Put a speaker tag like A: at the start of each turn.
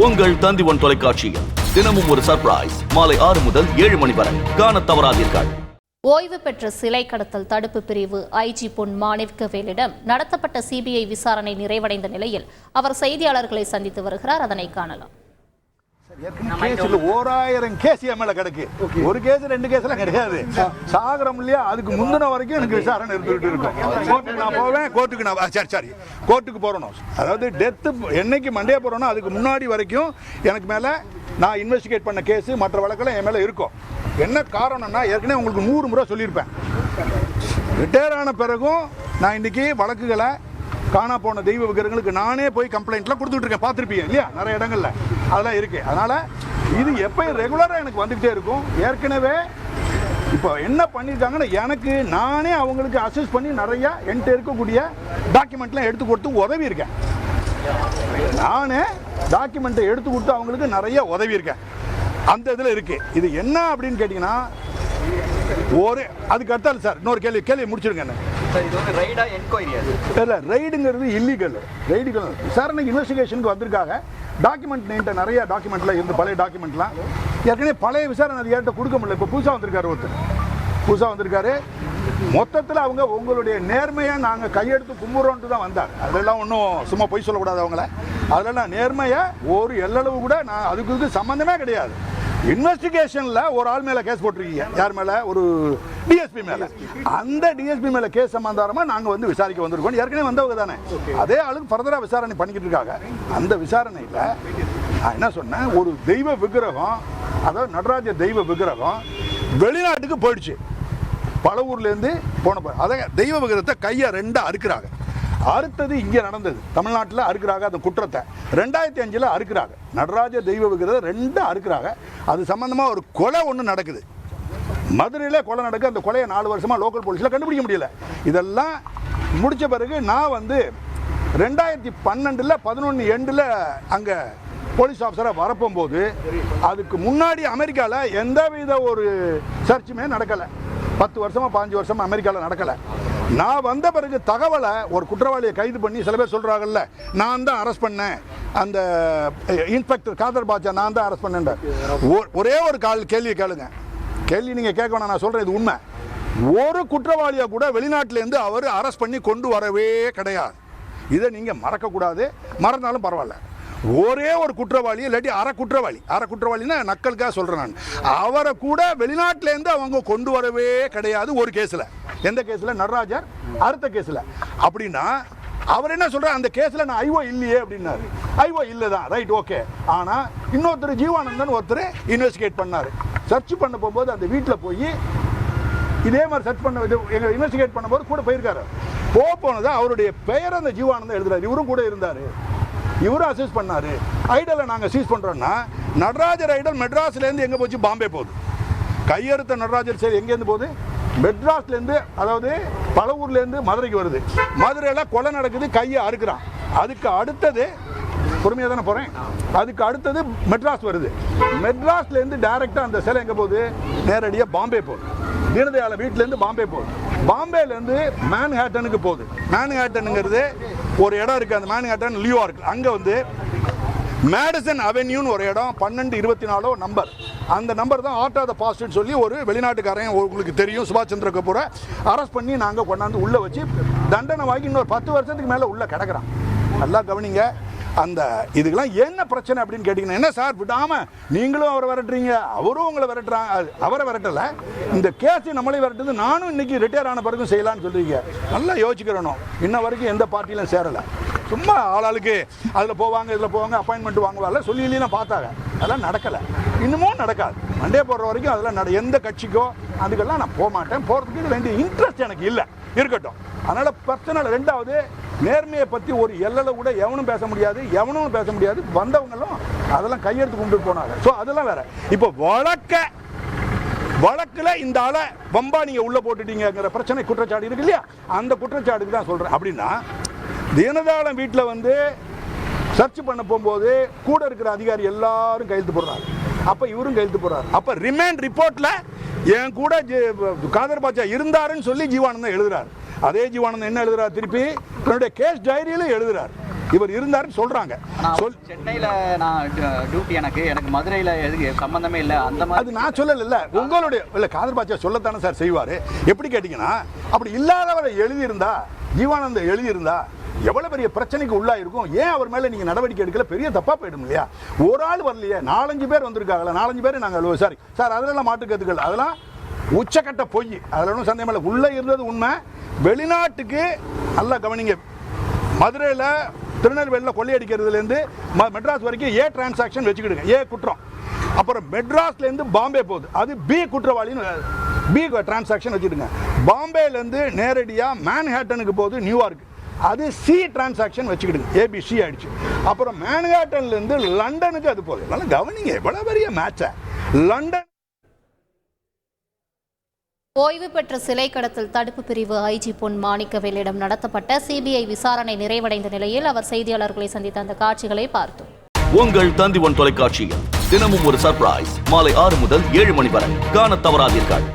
A: உங்கள் தந்தி1 தொலைக்காட்சியில் தினமும் ஒரு சர்ப்ரைஸ் மாலை 6 முதல் 7 மணி வரை காணத் தவறாதீர்கள்.
B: ஓய்வு பெற்ற சிலை கடத்தல் தடுப்பு பிரிவு ஐஜி பொன் மாணிக்கவேலிடம் நடத்தப்பட்ட சிபிஐ விசாரணை நிறைவடைந்த நிலையில் அவர் செய்தியாளர்களை சந்தித்து வருகிறார். அதனை காணலாம்.
C: ஓராயிரம் கேஸ் என் மேல கிடக்கு. ஒரு கேஸ் ரெண்டு கேஸ் எல்லாம் கிடையாது. சாகரம் இல்லையா, அதுக்கு முந்தின வரைக்கும் எனக்கு விசாரணை இருந்துகிட்டு இருக்கும். கோர்ட்டுக்கு நான் போவேன், கோர்ட்டுக்கு நான் கோர்ட்டுக்கு போறணும். அதாவது டெத்து என்னைக்கு மண்டே போறோம்னா அதுக்கு முன்னாடி வரைக்கும் எனக்கு மேல நான் இன்வெஸ்டிகேட் பண்ண கேஸ் மற்ற வழக்கெல்லாம் என் மேல இருக்கும். என்ன காரணம்னா ஏற்கனவே உங்களுக்கு 100 முறை சொல்லியிருப்பேன். ரிட்டையர் ஆன பிறகும் நான் இன்னைக்கு வழக்குகளை காணா போன தெய்வ விக்கிரங்களுக்கு நானே போய் கம்ப்ளைண்ட்லாம் கொடுத்துட்டு இருக்கேன். பார்த்துருப்பீங்க இல்லையா, நிறைய இடங்கள்ல அதெல்லாம் இருக்கு. அதனால இது எப்பயும் ரெகுலராக எனக்கு வந்துகிட்டே இருக்கும். ஏற்கனவே இப்போ என்ன பண்ணியிருக்காங்கன்னா எனக்கு நானே அவங்களுக்கு அசஸ் பண்ணி நிறைய என்கிட்ட இருக்கக்கூடிய டாக்குமெண்ட்லாம் எடுத்து கொடுத்து உதவி இருக்கேன். நானே டாக்குமெண்ட்டை எடுத்து கொடுத்து அவங்களுக்கு நிறைய உதவி இருக்கேன். அந்த இதில் இருக்கு. இது என்ன அப்படின்னு கேட்டிங்கன்னா அதுக்கு அடுத்தாலும் சார் இன்னொரு கேள்வி முடிச்சிருங்க. இல்லை, ரைடுங்கிறது இல்லீகல். ரைடுகள் விசாரணை இன்வெஸ்டிகேஷனுக்கு வந்திருக்காங்க. டாக்குமெண்ட் என்கிட்ட நிறைய டாக்குமெண்ட்லாம் இருந்து பழைய டாக்குமெண்ட்லாம் ஏற்கனவே பழைய விசாரணை அதிகாரிட்ட கொடுக்க முடியல. இப்போ புதுசாக வந்திருக்காரு. மொத்தத்தில் அவங்க உங்களுடைய நேர்மையை நாங்கள் கையெடுத்து கும்பிட்றோன்ட்டு தான் வந்தாங்க. அதெல்லாம் ஒன்றும் சும்மா பொய் சொல்லக்கூடாது. அவங்கள அதெல்லாம் நேர்மையை ஒரு எல்லளவு கூட நான் அதுக்கு சம்மந்தமே கிடையாது. இன்வெஸ்டிகேஷன்ல ஒரு ஆள் மேல கேஸ் போட்டிருக்கீங்க. யார் மேல? ஒரு டிஎஸ்பி மேல. அந்த டிஎஸ்பி மேல கேஸ் சம்பந்தமா நாங்க வந்து விசாரிக்க வந்திருக்கோம். ஏற்கனவே வந்தவங்க தானே, அதே ஆளுக்கு ஃபர்தரா விசாரணை பண்ணிக்கிட்டு இருக்காங்க. அந்த விசாரணையில நான் என்ன சொன்னேன், ஒரு தெய்வ விக்கிரகம், அதாவது நடராஜ தெய்வ விக்கிரகம் வெளிநாட்டுக்கு போயிடுச்சு. பல ஊர்ல இருந்து போன அதை தெய்வ விக்கிரகத்தை கையை 2 அறுக்கிறாங்க. அறுத்தது இங்கே நடந்தது, தமிழ்நாட்டில் அறுக்கிறாங்க. அந்த குற்றத்தை 2005 அறுக்கிறாங்க. நடராஜ தெய்வ விக்கிரகம் 2 அறுக்கிறாங்க. அது சம்பந்தமாக ஒரு கொலை ஒன்று நடக்குது. மதுரையில் கொலை நடக்குது. அந்த கொலையை 4 வருஷமாக லோக்கல் போலீஸில் கண்டுபிடிக்க முடியல. இதெல்லாம் முடித்த பிறகு நான் வந்து 2012 11 எண்டில் அங்கே போலீஸ் ஆஃபீஸராக வரப்போகும்போது அதுக்கு முன்னாடி அமெரிக்காவில் எந்தவித ஒரு சர்ச்சுமே நடக்கலை. 10 வருஷமா 15 வருஷமா அமெரிக்காவில் நடக்கலை. நான் வந்த பிறகு தகவலை ஒரு குற்றவாளியை கைது பண்ணி சில பேர் சொல்கிறாங்கல்ல, நான் தான் அரெஸ்ட் பண்ணேன், அந்த இன்ஸ்பெக்டர் காதர் பாட்சா நான் தான் அரெஸ்ட் பண்ணேன். ஒரே ஒரு கேள்வி கேளுங்க. கேள்வி நீங்கள் கேட்க வேணாம், நான் சொல்கிறேன், இது உண்மை. ஒரு குற்றவாளியை கூட வெளிநாட்டிலேருந்து அவர் அரெஸ்ட் பண்ணி கொண்டு வரவே கிடையாது. இதை நீங்கள் மறக்கக்கூடாது. மறந்தாலும் பரவாயில்ல. ஒரே ஒரு குற்றவாளி, இல்லாட்டி அரை குற்றவாளின்னா நக்கலுக்காக சொல்கிறேன் நான், அவரை கூட வெளிநாட்டிலேருந்து அவங்க கொண்டு வரவே கிடையாது ஒரு கேஸில். எந்த கேஸில்? நடராஜர் அடுத்த கேஸில். அப்படின்னா அவர் என்ன சொல்கிறார், அந்த கேஸில் நான் ஐஓ இல்லையே அப்படின்னாரு. ஐஓ இல்லை தான், ரைட், ஓகே. ஆனால் இன்னொருத்தர் ஜீவானந்தன் ஒருத்தர் இன்வெஸ்டிகேட் பண்ணார். சர்ச் பண்ண போகும்போது அந்த வீட்டில் போய் இதே மாதிரி சர்ச் பண்ண இன்வெஸ்டிகேட் பண்ணும்போது கூட போயிருக்காரு. போனது அவருடைய பெயர் அந்த ஜீவானந்தன் எழுதுறாரு. இவரும் கூட இருந்தார். இவரும் அசஸ் பண்ணாரு. ஐடலை நாங்கள் சீஸ் பண்ணுறோன்னா நடராஜர் ஐடல் மெட்ராஸ்லேருந்து எங்கே போச்சு? பாம்பே போகுது. கையெழுத்த நடராஜர் சரி எங்கேருந்து போகுது? மெட்ராஸ்லேருந்து, அதாவது பல ஊர்லேருந்து மதுரைக்கு வருது. மதுரையில் கொலை நடக்குது, கையை அறுக்கிறான். அதுக்கு அடுத்தது பொறுமையாக தானே போகிறேன். அதுக்கு அடுத்தது மெட்ராஸ் வருது. மெட்ராஸ்லேருந்து டைரெக்டாக அந்த சிலை எங்கே போகுது? நேரடியாக பாம்பே போகுது. தீனதயாள வீட்டிலேருந்து பாம்பே போகுது. பாம்பேலேருந்து மேன்ஹாட்டனுக்கு போகுது. மேன்ஹாட்டனுங்கிறது ஒரு இடம் இருக்குது. அந்த மேன்ஹாட்டன் நியூயார்க். அங்கே வந்து மேடிசன் அவென்யூன்னு ஒரு இடம், 1224 நம்பர். அந்த நம்பர் தான் ஆர்ட் ஆஃப் த பாஸ்ட்னு சொல்லி ஒரு வெளிநாட்டுக்காரன், உங்களுக்கு தெரியும், சுபாஷ் சந்திர கபூரை அரெஸ்ட் பண்ணி நாங்கள் கொண்டாந்து உள்ளே வச்சு தண்டனை வாங்கி இன்னொரு 10 வருஷத்துக்கு மேலே உள்ளே கிடக்கிறான். நல்லா கவனிங்க. அந்த இதுக்கெல்லாம் என்ன பிரச்சனை அப்படின்னு கேட்டிங்கன்னா, என்ன சார் விடாமல் நீங்களும் அவரை விரட்டுறீங்க, அவரும் உங்களை விரட்டுறாங்க. அவரை விரட்டலை, இந்த கேஸை நம்மளே விரட்டுது. நானும் இன்னைக்கு ரிட்டையர் ஆன பிறகும் செய்யலான்னு சொல்கிறீங்க. நல்லா யோசிக்கிறணும். இன்ன வரைக்கும் எந்த பார்ட்டியிலும் சேரலை. சும்மா ஆளாளுக்கு அதில் போவாங்க, இதில் போவாங்க, அப்பாயின்மெண்ட் வாங்குவாங்க சொல்லி இல்லைன்னா பார்த்தாங்க. அதெல்லாம் நடக்கலை, இன்னமும் நடக்காது. மண்டே போடுற வரைக்கும் அதெல்லாம் எந்த கட்சிக்கோ அதுக்கெல்லாம் நான் போக மாட்டேன். போகிறதுக்கு வேண்டிய இன்ட்ரெஸ்ட் எனக்கு இல்லை, இருக்கட்டும். அதனால் பிரச்சனை. 2வது, நேர்மையை பற்றி ஒரு எல்லையில் கூட எவனும் பேச முடியாது. வந்தவங்களும் அதெல்லாம் கையெடுத்து கொண்டு போனாங்க. ஸோ அதெல்லாம் வேற. இப்போ வழக்கில் இந்த ஆளை வம்பா நீங்கள் உள்ளே போட்டுட்டீங்கிற பிரச்சனை, குற்றச்சாட்டு இருக்கு இல்லையா, அந்த குற்றச்சாட்டுக்கு தான் சொல்கிறேன். அப்படின்னா தீனதயாளன் வீட்டில் வந்து சர்ச் பண்ண போகும்போது கூட இருக்கிற அதிகாரி எல்லாரும் கையெழுத்து போடுறாங்க. அப்போ இவரும் கையெழுத்து போடுறாரு. அப்போ ரிமாண்ட் ரிப்போர்ட்டில் என் கூட காதர் பாட்சா இருந்தாருன்னு சொல்லி ஜீவானந்தன் எழுதுறாரு. அதே ஜீவானந்தன் என்ன எழுதுறாரு? திருப்பி தன்னுடைய கேஸ் டைரியிலும் எழுதுறாரு. இவர் இருந்தாருன்னு சொல்றாங்க.
D: சென்னையில நான் டியூட்டி, எனக்கு மதுரையில எதுக்கு சம்பந்தமே இல்லை. அந்த மாதிரி
C: அது நான் சொல்லல. உங்களுடைய இல்ல காதர் பாட்சா சொல்லத்தானே சார் செய்வாரு. எப்படி கேட்டீங்கன்னா, அப்படி இல்லாதவரை எழுதியிருந்தா, ஜீவானந்த எழுதியிருந்தா எவ்வளவு பெரிய பிரச்சனைக்கு உள்ளா இருக்கும். ஏன் அவர் மேல நீங்க நடவடிக்கை எடுக்கல? பெரிய தப்பா போயிடும் இல்லையா? ஒரு ஆள் வரலையே, 4-5 பேர் வந்திருக்காங்களா, 4-5 பேர் நாங்கள் சார் அதெல்லாம் மாட்டு கருத்துக்கள், அதெல்லாம் உச்சக்கட்ட பொய். அதில் ஒன்றும் சந்தேகம் இல்லை. உள்ளே இருந்தது உண்மை. வெளிநாட்டுக்கு நல்லா கவனிங்க, மதுரையில் திருநெல்வேலியில் கொள்ளையடிக்கிறதுலேருந்து மெட்ராஸ் வரைக்கும் ஏ டிரான்சாக்ஷன் வச்சுக்கிடுங்க, ஏ குற்றம். அப்புறம் மெட்ராஸ்லேருந்து பாம்பே போகுது, அது பி குற்றவாளின்னு பி டிரான்சாக்ஷன் வச்சுடுங்க. பாம்பேலேருந்து நேரடியாக மேன்ஹேட்டனுக்கு போகுது, நியூயார்க், அது சி டிரான்சாக்ஷன் வச்சுக்கிடுங்க, ஏபிசி ஆயிடுச்சு. அப்புறம் மேன்ஹேட்டன்லேருந்து லண்டனுக்கு அது போகுது. நல்லா கவனிங்க, எவ்வளோ பெரிய மேட்சை. லண்டன்
B: ஓய்வு பெற்ற சிலை கடத்தல் தடுப்பு பிரிவு ஐஜி பொன் மாணிக்கவேலிடம் நடத்தப்பட்ட சிபிஐ விசாரணை நிறைவடைந்த நிலையில் அவர் செய்தியாளர்களை சந்தித்த அந்த காட்சிகளை பார்த்தோம்.
A: உங்கள் தந்தி ஒன் தொலைக்காட்சியில் தினமும் ஒரு சர்ப்ரைஸ் மாலை 6 முதல் 7 மணி வரை காணத் தவறாதீர்கள்.